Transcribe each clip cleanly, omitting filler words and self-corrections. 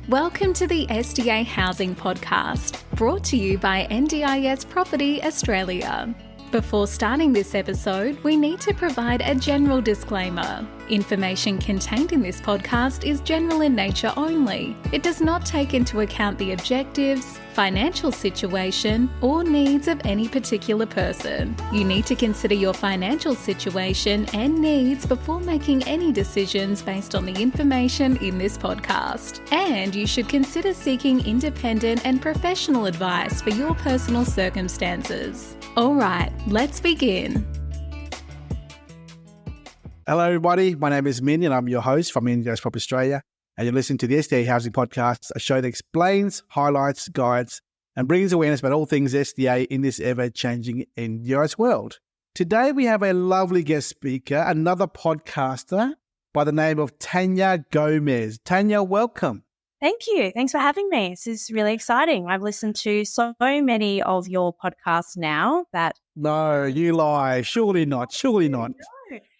Welcome to the SDA Housing Podcast, brought to you by NDIS Property Australia. Before starting this episode, we need to provide a general disclaimer. Information contained in this podcast is general in nature only. It does not take into account the objectives, financial situation, or needs of any particular person. You need to consider your financial situation and needs before making any decisions based on the information in this podcast. And you should consider seeking independent and professional advice for your personal circumstances. All right, let's begin. Hello, everybody. My name is Minh, and I'm your host from NDIS Property Australia. And you're listening to the SDA Housing Podcast, a show that explains, highlights, guides, and brings awareness about all things SDA in this ever-changing NDIS world. Today, we have a lovely guest speaker, another podcaster by the name of Tania Gomez. Tania, welcome. Thank you. Thanks for having me. This is really exciting. I've listened to so many of your podcasts now that... No, you lie. Surely not. Surely not.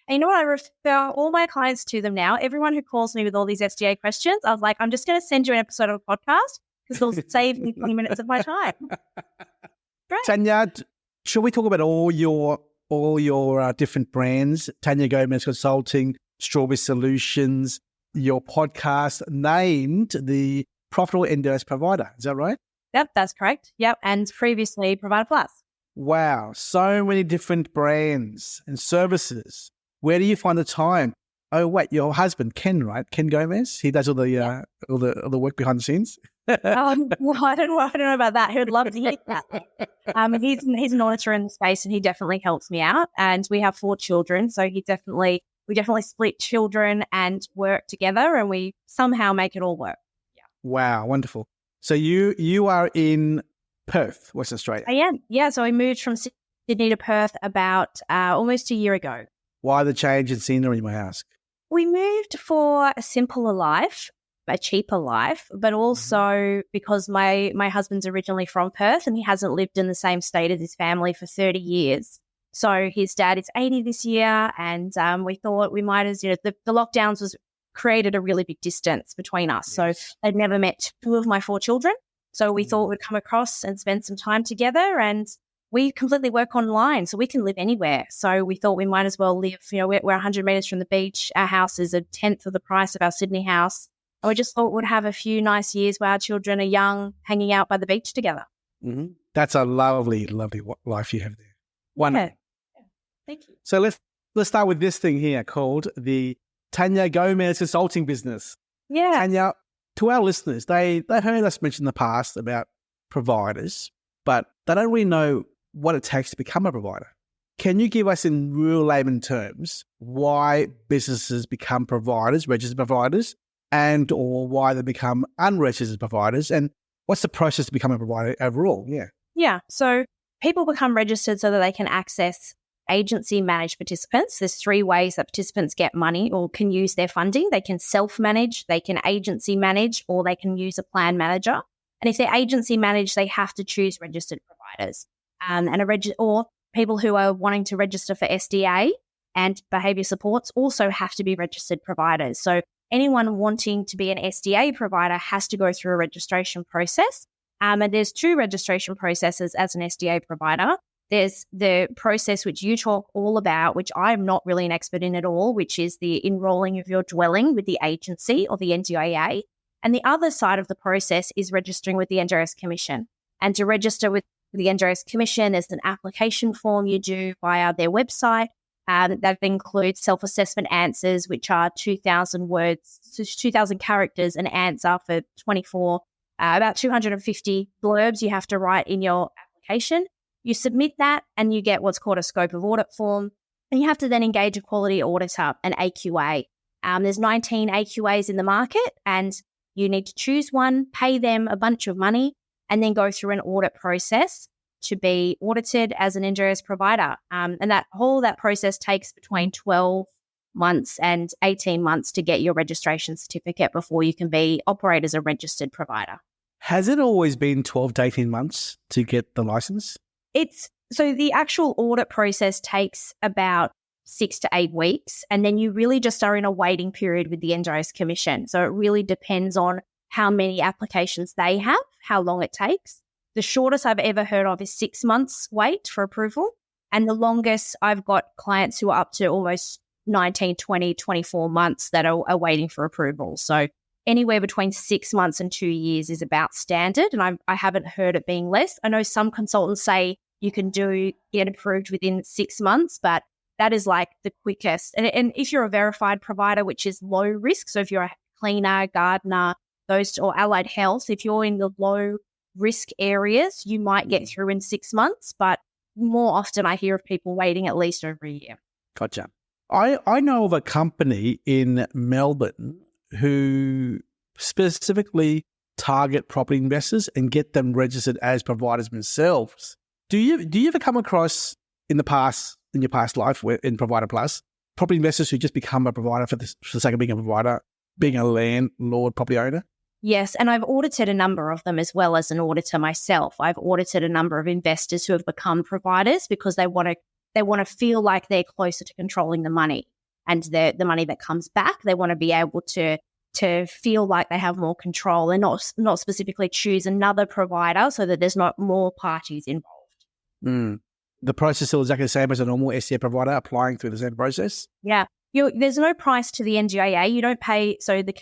And you know what? I refer all my clients to them now. Everyone who calls me with all these SDA questions, I was like, I'm just going to send you an episode of a podcast because it'll save me 20 minutes of my time. Great. Tania, should we talk about all your different brands? Tania Gomez Consulting, Strawberry Solutions, your podcast named the Profitable NDIS Provider. Is that right? Yep, that's correct. Yep, and previously Provider Plus. Wow, so many different brands and services. Where do you find the time? Oh, wait, your husband, Ken, right? Ken Gomez? He does all the work behind the scenes? Well, I don't know about that. He would love to hear that. He's an auditor in the space and he definitely helps me out. And we have 4 children, so we definitely split children and work together and we somehow make it all work. Yeah. Wow, wonderful. So you are in Perth, Western Australia? I am, yeah. So I moved from Sydney to Perth about almost a year ago. Why the change in scenery, may I ask? We moved for a simpler life, a cheaper life, but also because my husband's originally from Perth and he hasn't lived in the same state as his family for 30 years. So his dad is 80 this year and we thought we might as, the lockdowns created a really big distance between us. Yes. So they'd never met 2 of my 4 children. So we thought we'd come across and spend some time together and we completely work online, so we can live anywhere. So we thought we might as well live, we're 100 metres from the beach. Our house is 1/10 of the price of our Sydney house. And we just thought we'd have a few nice years where our children are young, hanging out by the beach together. Mm-hmm. That's a lovely, lovely life you have there. Wonderful. Yeah. Thank you. So let's start with this thing here called the Tania Gomez Consulting business. Yeah. Tania, to our listeners, they've heard us mention in the past about providers, but they don't really know what it takes to become a provider. Can you give us in real layman terms why businesses become providers, registered providers, and or why they become unregistered providers, and what's the process to become a provider overall? Yeah. So people become registered so that they can access agency managed participants. There's 3 ways that participants get money or can use their funding. They can self-manage, they can agency manage, or they can use a plan manager. And if they're agency managed, they have to choose registered providers. Or people who are wanting to register for SDA and behaviour supports also have to be registered providers. So anyone wanting to be an SDA provider has to go through a registration process. And there's 2 registration processes as an SDA provider. There's the process which you talk all about, which I'm not really an expert in at all, which is the enrolling of your dwelling with the agency or the NDIA. And the other side of the process is registering with the NDIS Commission. And to register with the NDIS Commission, there's an application form you do via their website. That includes self-assessment answers, which are 2,000 words, 2,000 characters an answer for 24, about 250 blurbs you have to write in your application. You submit that and you get what's called a scope of audit form. And you have to then engage a quality auditor, an AQA. There's 19 AQAs in the market and you need to choose one, pay them a bunch of money, and then go through an audit process to be audited as an NDIS provider. And that process takes between 12 months and 18 months to get your registration certificate before you can be operate as a registered provider. Has it always been 12 to 18 months to get the license? So the actual audit process takes about 6 to 8 weeks, and then you really just are in a waiting period with the NDIS Commission. So it really depends on how many applications they have, how long it takes. The shortest I've ever heard of is 6 months wait for approval. And the longest, I've got clients who are up to almost 19, 20, 24 months that are waiting for approval. So anywhere between 6 months and 2 years is about standard. And I haven't heard it being less. I know some consultants say you can get approved within 6 months, but that is like the quickest. And if you're a verified provider, which is low risk, so if you're a cleaner, gardener, or allied health, if you're in the low risk areas, you might get through in 6 months, but more often I hear of people waiting at least over a year. Gotcha. I know of a company in Melbourne who specifically target property investors and get them registered as providers themselves. Do you ever come across in your past life in Provider Plus, property investors who just become a provider for the sake of being a provider, being a landlord property owner? Yes, and I've audited a number of them as well as an auditor myself. I've audited a number of investors who have become providers because they want to feel like they're closer to controlling the money and the money that comes back. They want to be able to feel like they have more control and not specifically choose another provider so that there's not more parties involved. The process is still exactly the same as a normal SDA provider applying through the same process? Yeah. There's no price to the NDIA. You don't pay the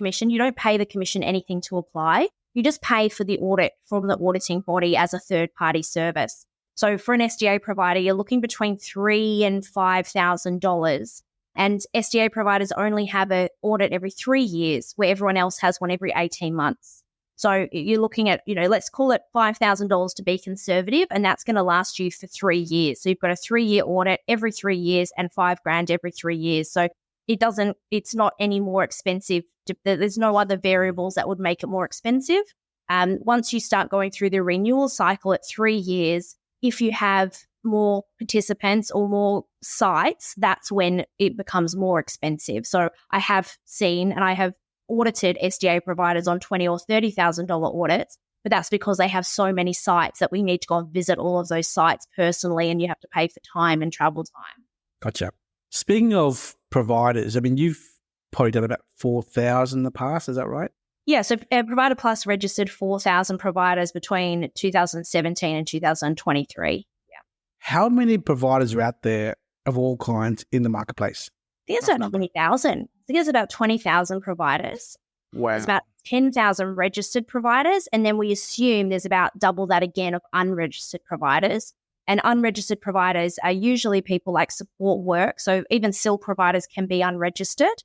commission anything to apply. You just pay for the audit from the auditing body as a third-party service. So for an SDA provider, you're looking between $3,000 and $5,000. And SDA providers only have an audit every 3 years, where everyone else has one every 18 months. So you're looking at, let's call it $5,000 to be conservative, and that's going to last you for 3 years. So you've got a 3-year audit every 3 years and $5,000 every 3 years. So it's not any more expensive. There's no other variables that would make it more expensive. Once you start going through the renewal cycle at 3 years, if you have more participants or more sites, that's when it becomes more expensive. So I have seen and I have audited SDA providers on $20,000 or $30,000 audits, but that's because they have so many sites that we need to go and visit all of those sites personally, and you have to pay for time and travel time. Gotcha. Speaking of providers, I mean, you've probably done about 4,000 in the past, is that right? Yeah, so Provider Plus registered 4,000 providers between 2017 and 2023. Yeah. How many providers are out there of all kinds in the marketplace? I think it's about 20,000. I think there's about 20,000 providers. Wow. There's about 10,000 registered providers, and then we assume there's about double that again of unregistered providers. And unregistered providers are usually people like support work. So even SIL providers can be unregistered.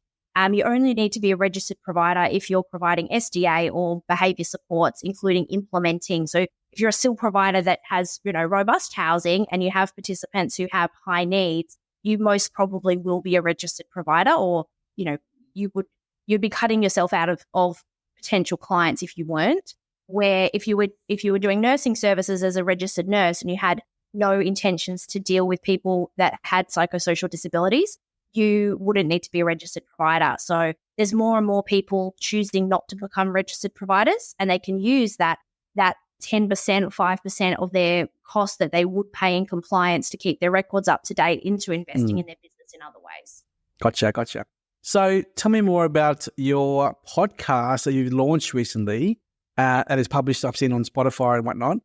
You only need to be a registered provider if you're providing SDA or behaviour supports, including implementing. So if you're a SIL provider that has, robust housing and you have participants who have high needs, you most probably will be a registered provider, or, you'd be cutting yourself out of potential clients if you weren't. Where if you were doing nursing services as a registered nurse and you had no intentions to deal with people that had psychosocial disabilities, you wouldn't need to be a registered provider. So there's more and more people choosing not to become registered providers, and they can use that 10% or 5% of their cost that they would pay in compliance to keep their records up to date into investing in their business in other ways. Gotcha. So tell me more about your podcast that you launched recently that is published, I've seen on Spotify and whatnot.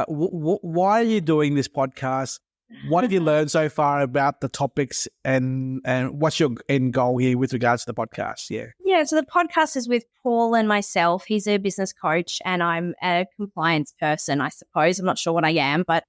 Why are you doing this podcast? What have you learned so far about the topics, and what's your end goal here with regards to the podcast? Yeah, so the podcast is with Paul and myself. He's a business coach and I'm a compliance person, I suppose. I'm not sure what I am, but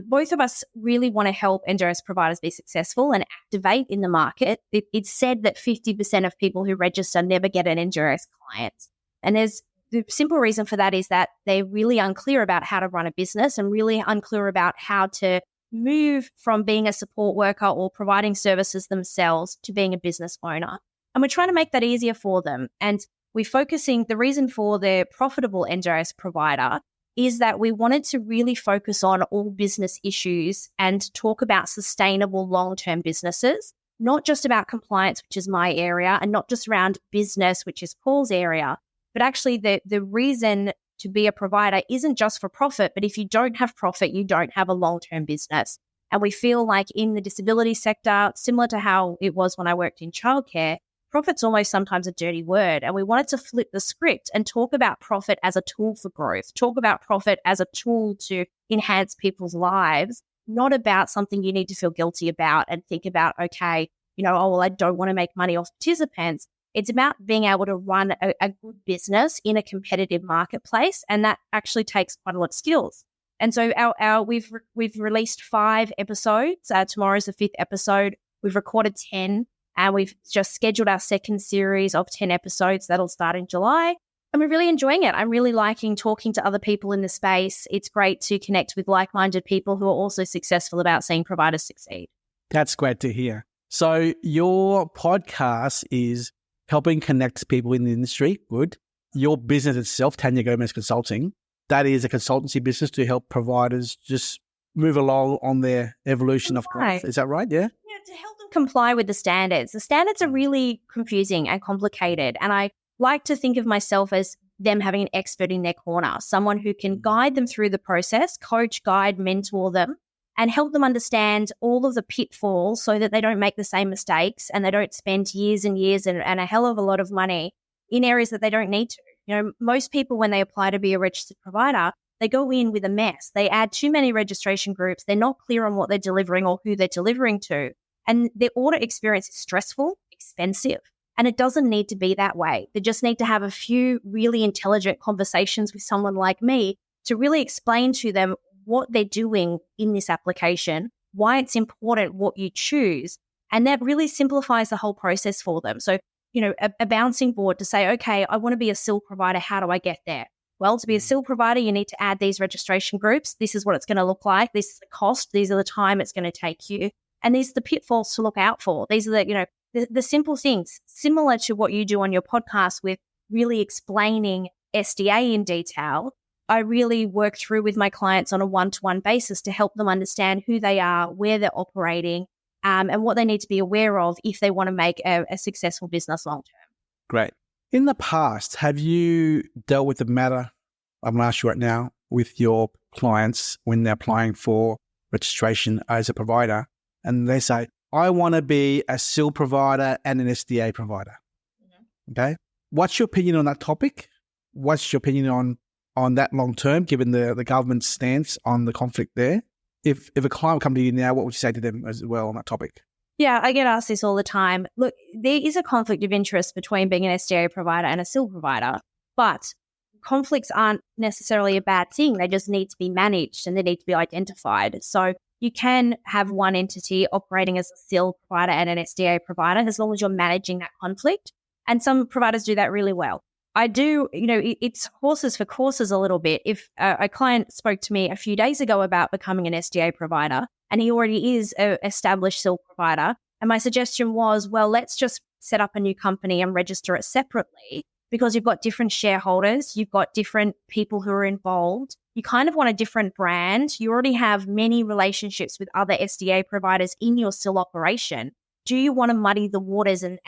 both of us really want to help NDIS providers be successful and activate in the market. It's said that 50% of people who register never get an NDIS client. And the simple reason for that is that they're really unclear about how to run a business and really unclear about how to move from being a support worker or providing services themselves to being a business owner. And we're trying to make that easier for them. And the reason for the profitable NDIS provider is that we wanted to really focus on all business issues and talk about sustainable long-term businesses, not just about compliance, which is my area, and not just around business, which is Paul's area, but actually the reason to be a provider isn't just for profit, but if you don't have profit, you don't have a long-term business. And we feel like in the disability sector, similar to how it was when I worked in childcare, profit's almost sometimes a dirty word. And we wanted to flip the script and talk about profit as a tool for growth, talk about profit as a tool to enhance people's lives, not about something you need to feel guilty about and think about, okay, I don't want to make money off participants. It's about being able to run a good business in a competitive marketplace. And that actually takes quite a lot of skills. And so we've released 5 episodes. Tomorrow's the 5th episode. We've recorded 10, and we've just scheduled our second series of 10 episodes. That'll start in July. And we're really enjoying it. I'm really liking talking to other people in the space. It's great to connect with like-minded people who are also successful about seeing providers succeed. That's great to hear. So your podcast is helping connect people in the industry. Good. Your business itself, Tania Gomez Consulting, that is a consultancy business to help providers just move along on their evolution of growth. Is that right? Yeah? Yeah, to help them comply with the standards. The standards are really confusing and complicated. And I like to think of myself as them having an expert in their corner, someone who can guide them through the process, coach, guide, mentor them, and help them understand all of the pitfalls so that they don't make the same mistakes and they don't spend years and years and a hell of a lot of money in areas that they don't need to. Most people, when they apply to be a registered provider, they go in with a mess. They add too many registration groups. They're not clear on what they're delivering or who they're delivering to. And their audit experience is stressful, expensive, and it doesn't need to be that way. They just need to have a few really intelligent conversations with someone like me to really explain to them what they're doing in this application, why it's important what you choose, and that really simplifies the whole process for them. So, a bouncing board to say, okay, I want to be a SIL provider. How do I get there? Well, to be a SIL provider, you need to add these registration groups. This is what it's going to look like. This is the cost. These are the time it's going to take you. And these are the pitfalls to look out for. These are the simple things, similar to what you do on your podcast with really explaining SDA in detail. I really work through with my clients on a one-to-one basis to help them understand who they are, where they're operating, and what they need to be aware of if they want to make a successful business long-term. Great. In the past, have you dealt with the matter, I'm going to ask you right now, with your clients when they're applying for registration as a provider, and they say, I want to be a SIL provider and an SDA provider? Mm-hmm. Okay. What's your opinion on that topic? What's your opinion on that long-term, given the government's stance on the conflict there? If a client come to you now, what would you say to them as well on that topic? Yeah, I get asked this all the time. Look, there is a conflict of interest between being an SDA provider and a SIL provider, but conflicts aren't necessarily a bad thing. They just need to be managed and they need to be identified. So you can have one entity operating as a SIL provider and an SDA provider as long as you're managing that conflict. And some providers do that really well. I do, it's horses for courses a little bit. If a client spoke to me a few days ago about becoming an SDA provider and he already is an established SIL provider, and my suggestion was, well, let's just set up a new company and register it separately because you've got different shareholders, you've got different people who are involved. You kind of want a different brand. You already have many relationships with other SDA providers in your SIL operation. Do you want to muddy the waters and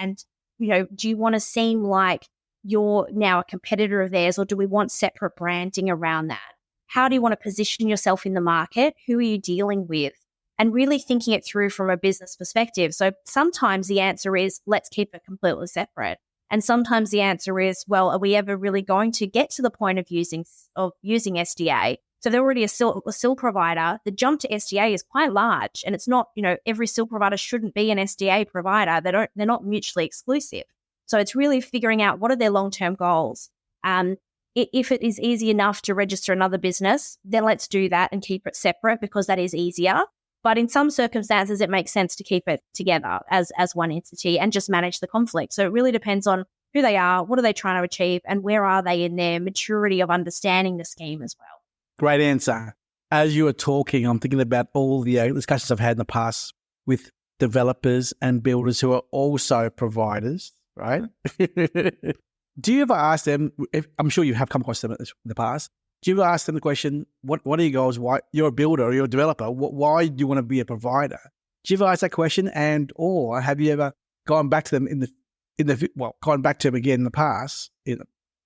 do you want to seem like you're now a competitor of theirs, or do we want separate branding around that? How do you want to position yourself in the market? Who are you dealing with? And really thinking it through from a business perspective. So sometimes the answer is, let's keep it completely separate. And sometimes the answer is, well, are we ever really going to get to the point of using SDA? So they're already a SIL provider. The jump to SDA is quite large, and it's not, every SIL provider shouldn't be an SDA provider. They're not mutually exclusive. So it's really figuring out what are their long-term goals. If it is easy enough to register another business, then let's do that and keep it separate because that is easier. But in some circumstances, it makes sense to keep it together as one entity and just manage the conflict. So it really depends on who they are, what are they trying to achieve, and where are they in their maturity of understanding the scheme as well. Great answer. As you were talking, I'm thinking about all the discussions I've had in the past with developers and builders who are also providers, right? Do you ever ask them, I'm sure you have come across them in the past, do you ever ask them the question, what are your goals? Why you're a builder or you're a developer? Why do you want to be a provider? Do you ever ask that question, or have you ever gone back to them gone back to them again in the past,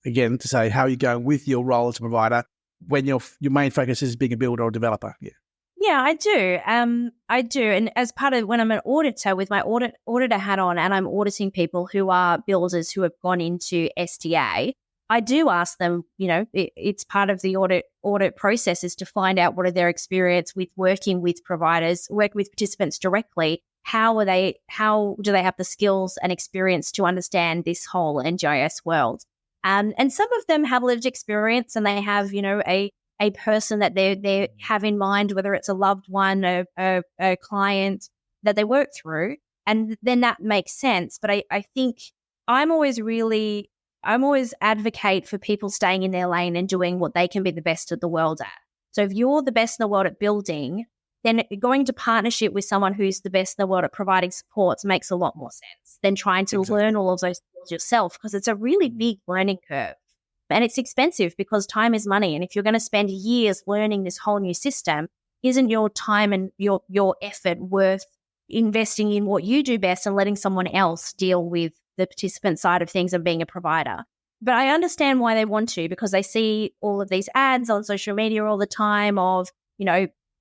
again to say how are you going with your role as a provider when your main focus is being a builder or developer? Yeah. Yeah, I do. I do. And as part of when I'm an auditor with my auditor hat on and I'm auditing people who are builders who have gone into SDA, I do ask them, it's part of the audit process is to find out what are their experience with working with providers, work with participants directly. How do they have the skills and experience to understand this whole NDIS world? And some of them have lived experience and they have, a person that they have in mind, whether it's a loved one, a client that they work through, and then that makes sense. But I think I'm always advocate for people staying in their lane and doing what they can be the best of the world at. So if you're the best in the world at building, then going to partnership with someone who's the best in the world at providing supports makes a lot more sense than trying to learn all of those skills yourself, because it's a really big learning curve. And it's expensive because time is money. And if you're going to spend years learning this whole new system, isn't your time and your effort worth investing in what you do best and letting someone else deal with the participant side of things and being a provider? But I understand why they want to, because they see all of these ads on social media all the time of,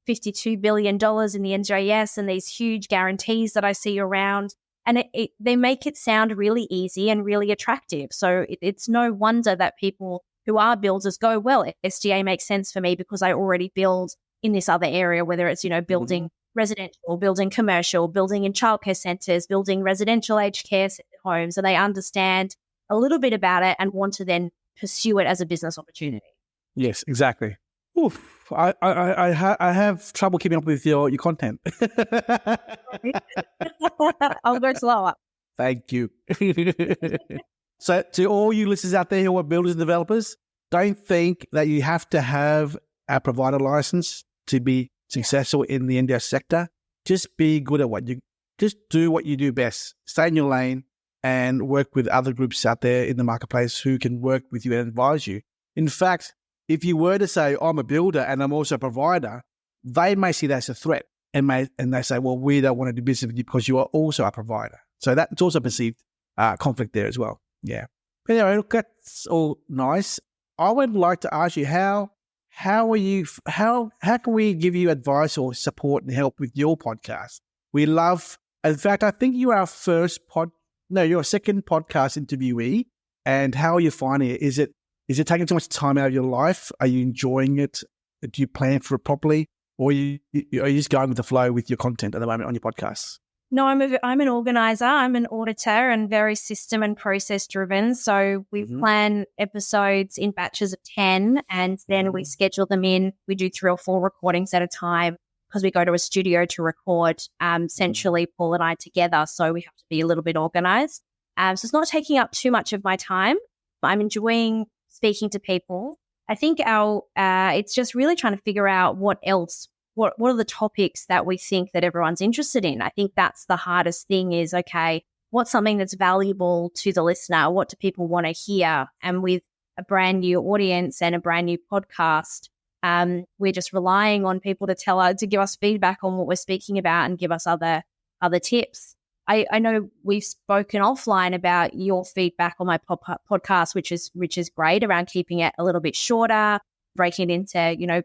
$52 billion in the NDIS and these huge guarantees that I see around. And they make it sound really easy and really attractive. So it's no wonder that people who are builders go, well, SDA makes sense for me because I already build in this other area, whether it's, building residential, building commercial, building in childcare centres, building residential aged care homes. And they understand a little bit about it and want to then pursue it as a business opportunity. Yes, exactly. Oof. I have trouble keeping up with your content. I'll go slower. Thank you. So to all you listeners out there who are builders and developers, don't think that you have to have a provider license to be successful in the NDIS sector. Just be good at just do what you do best. Stay in your lane and work with other groups out there in the marketplace who can work with you and advise you. In fact, if you were to say, I'm a builder and I'm also a provider, they may see that as a threat and they say, well, we don't want to do business with you because you are also a provider. So that's also perceived conflict there as well. Yeah. But anyway, look, that's all nice. I would like to ask you, how can we give you advice or support and help with your podcast? We love, in fact, I think you are our you're a second podcast interviewee. And how are you finding it? Is it taking too much time out of your life? Are you enjoying it? Do you plan for it properly? Or are you just going with the flow with your content at the moment on your podcasts? No, I'm an organizer. I'm an auditor and very system and process driven. So we plan episodes in batches of 10 and then we schedule them in. We do 3 or 4 recordings at a time because we go to a studio to record centrally, Paul and I together. So we have to be a little bit organized. So it's not taking up too much of my time. I'm enjoying speaking to people. I think it's just really trying to figure out what are the topics that we think that everyone's interested in. I think that's the hardest thing is, okay, what's something that's valuable to the listener? What do people want to hear? And with a brand new audience and a brand new podcast, we're just relying on people to give us feedback on what we're speaking about and give us other tips. I know we've spoken offline about your feedback on my podcast, which is great, around keeping it a little bit shorter, breaking it into,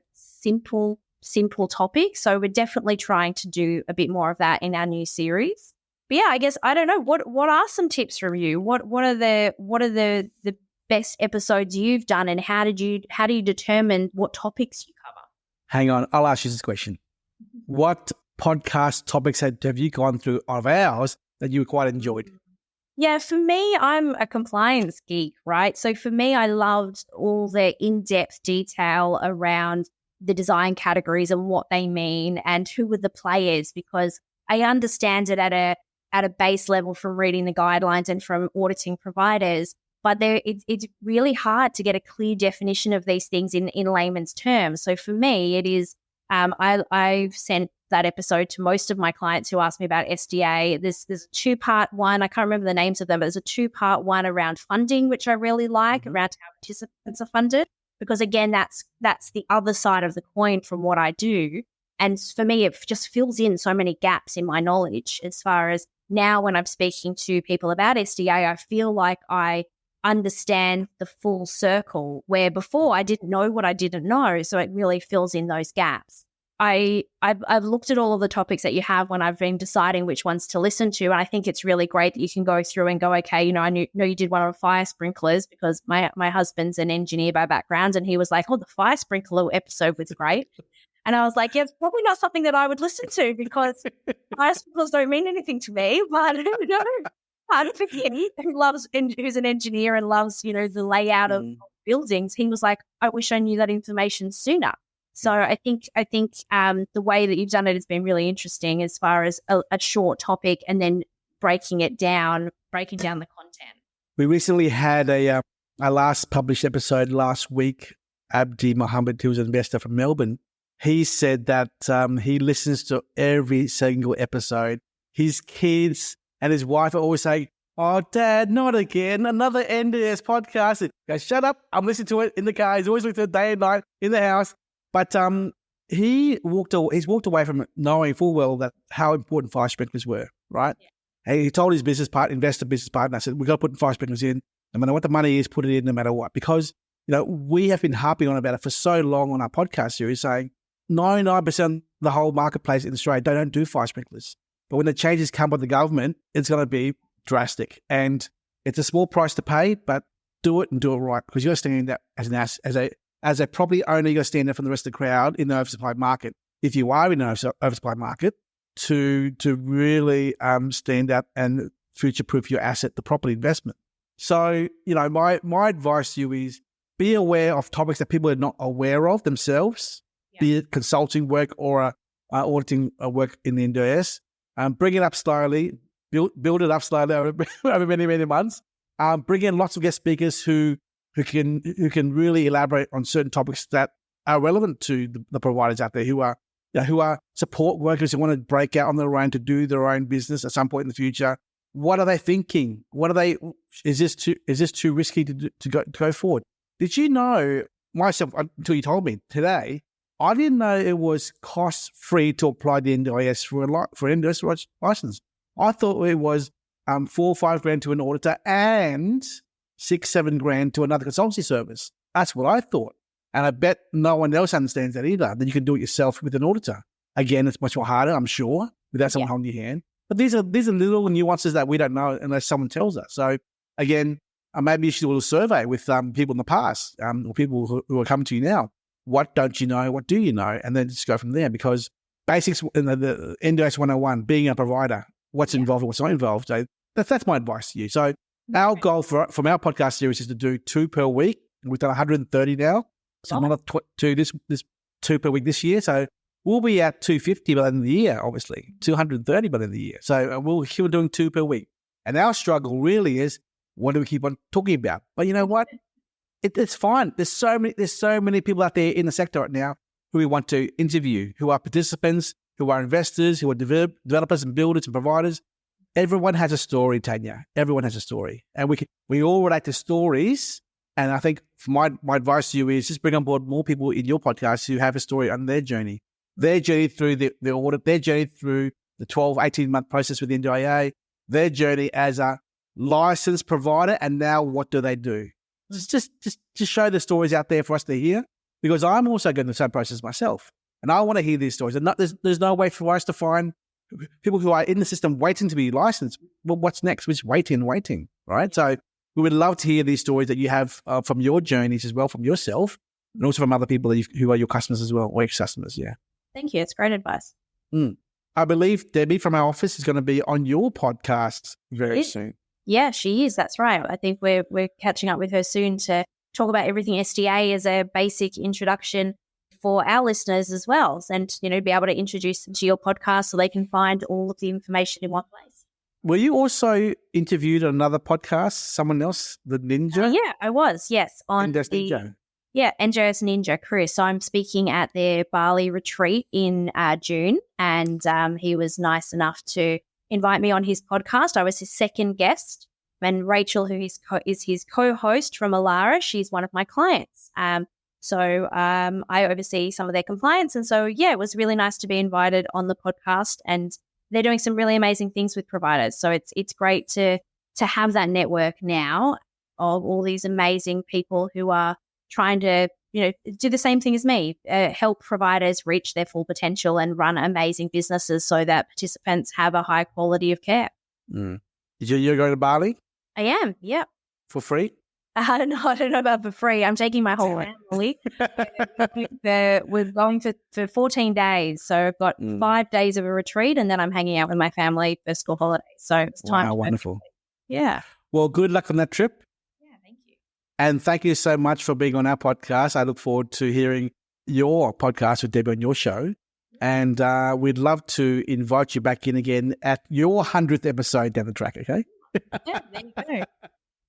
simple topics. So we're definitely trying to do a bit more of that in our new series. But yeah, I guess, I don't know, what are some tips from you? What are the best episodes you've done, and how do you determine what topics you cover? Hang on, I'll ask you this question. What podcast topics have you gone through of ours that you quite enjoyed? Yeah, for me, I'm a compliance geek, right? So for me, I loved all the in-depth detail around the design categories and what they mean and who were the players, because I understand it at a base level from reading the guidelines and from auditing providers, but it's really hard to get a clear definition of these things in layman's terms. So for me, it is I've sent that episode to most of my clients who ask me about SDA. There's a 2-part one. I can't remember the names of them, but there's a 2-part one around funding, which I really like, around how participants are funded, because again, that's the other side of the coin from what I do. And for me, it just fills in so many gaps in my knowledge. As far as now, when I'm speaking to people about SDA, I feel like I understand the full circle, where before I didn't know what I didn't know. So it really fills in those gaps. I've looked at all of the topics that you have when I've been deciding which ones to listen to, and I think it's really great that you can go through and go, okay, I know you did one on fire sprinklers because my husband's an engineer by background, and he was like, oh, the fire sprinkler episode was great. And I was like, yeah, it's probably not something that I would listen to because fire sprinklers don't mean anything to me. But part of him who's an engineer and loves, the layout of buildings, he was like, I wish I knew that information sooner. So I think the way that you've done it has been really interesting as far as a short topic and then breaking down the content. We recently had our last published episode last week. Abdi Mohammed, who's an investor from Melbourne, he said that he listens to every single episode. His kids and his wife are always saying, oh, Dad, not again, another NDIS podcast. He goes, shut up, I'm listening to it in the car. He's always listening to it day and night in the house. But he's walked away from it knowing full well that how important fire sprinklers were, right? Yeah. And he told his investor business partner, I said, we've got to put fire sprinklers in. No matter what the money is, put it in no matter what. Because, we have been harping on about it for so long on our podcast series saying 99% of the whole marketplace in Australia don't do fire sprinklers. But when the changes come by the government, it's going to be drastic. And it's a small price to pay, but do it and do it right. Because you're standing that as a property owner, you're going to stand out from the rest of the crowd in the oversupplied market. If you are in an oversupplied market, to really stand out and future-proof your asset, the property investment. So, my advice to you is be aware of topics that people are not aware of themselves, be it consulting work or auditing work in the NDIS. Bring it up slowly, build it up slowly over many, many months. Bring in lots of guest speakers who can really elaborate on certain topics that are relevant to the providers out there who are support workers who want to break out on their own to do their own business at some point in the future. What are they thinking? Is this too risky to go forward? Did you know, myself, until you told me today, I didn't know it was cost-free to apply the NDIS for NDIS license. I thought it was $4 or $5 grand to an auditor and $6-7 grand to another consultancy service. That's what I thought. And I bet no one else understands that either. Then you can do it yourself with an auditor. Again, it's much more harder, I'm sure, without someone holding your hand. But these are little nuances that we don't know unless someone tells us. So again, maybe you should do a little survey with people in the past or people who are coming to you now. What don't you know? What do you know? And then just go from there, because basics in the NDIS 101, being a provider, what's involved and what's not involved. So that's my advice to you. So our goal from our podcast series is to do 2 per week. We've done 130 now. So another 2 this 2 per week this year. So we'll be at 250 by the end of the year, obviously, 230 by the end of the year. So we'll keep doing 2 per week. And our struggle really is, what do we keep on talking about? But you know what? It's fine. There's so many people out there in the sector right now who we want to interview, who are participants, who are investors, who are developers and builders and providers. Everyone has a story, Tania. Everyone has a story. And we all relate to stories. And I think my advice to you is just bring on board more people in your podcast who have a story on their journey through the audit, their journey through the 12, 18-month process with the NDIA, their journey as a licensed provider, and now what do they do? Just show the stories out there for us to hear, because I'm also going through the same process myself. And I want to hear these stories. And there's no way for us to find people who are in the system waiting to be licensed. Well, what's next? We're just waiting, right? So we would love to hear these stories that you have from your journeys as well, from yourself, and also from other people who are your customers as well, or ex-customers, yeah. Thank you. It's great advice. I believe Debbie from our office is going to be on your podcast very soon. Yeah, she is. That's right. I think we're catching up with her soon to talk about everything SDA as a basic introduction for our listeners as well, and be able to introduce them to your podcast so they can find all of the information in one place. Were you also interviewed on another podcast? Someone else, the Ninja? Yeah, I was. Yes, on NDIS Ninja. Yeah, NDIS Ninja, Chris. So I'm speaking at their Bali retreat in June, and he was nice enough to invite me on his podcast. I was his second guest, and Rachel, who is his co-host from Alara, she's one of my clients. So I oversee some of their compliance, and so it was really nice to be invited on the podcast. And they're doing some really amazing things with providers. So it's great to have that network now of all these amazing people who are trying to do the same thing as me, help providers reach their full potential and run amazing businesses so that participants have a high quality of care. You're going to Bali? I am, yep. For free? I don't know about for free. I'm taking my whole family. We're going for 14 days. So I've got 5 days of a retreat and then I'm hanging out with my family for school holidays. So it's time. Wow, wonderful. Yeah. Well, good luck on that trip. Yeah, thank you. And thank you so much for being on our podcast. I look forward to hearing your podcast with Debbie on your show. And we'd love to invite you back in again at your 100th episode down the track, okay? Yeah, there you go.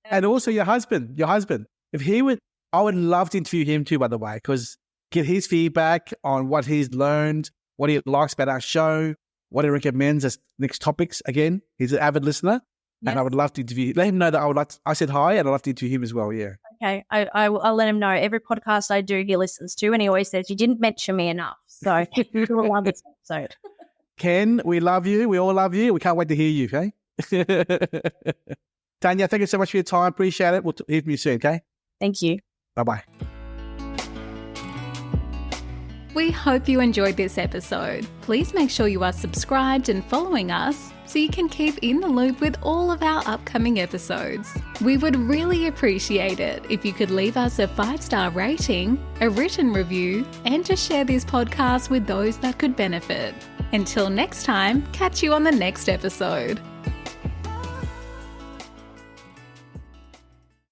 And also your husband. If he would, I would love to interview him too, by the way, because get his feedback on what he's learned, what he likes about our show, what he recommends as next topics. Again, he's an avid listener, and I would love to interview. Let him know that I said hi, and I'd love to interview him as well. Yeah. Okay, I'll let him know. Every podcast I do, he listens to, and he always says, "You didn't mention me enough." So you'll love this episode. Ken, we love you. We all love you. We can't wait to hear you. Okay. Tania, thank you so much for your time. Appreciate it. We'll hear from you soon, okay? Thank you. Bye-bye. We hope you enjoyed this episode. Please make sure you are subscribed and following us so you can keep in the loop with all of our upcoming episodes. We would really appreciate it if you could leave us a 5-star rating, a written review, and to share this podcast with those that could benefit. Until next time, catch you on the next episode.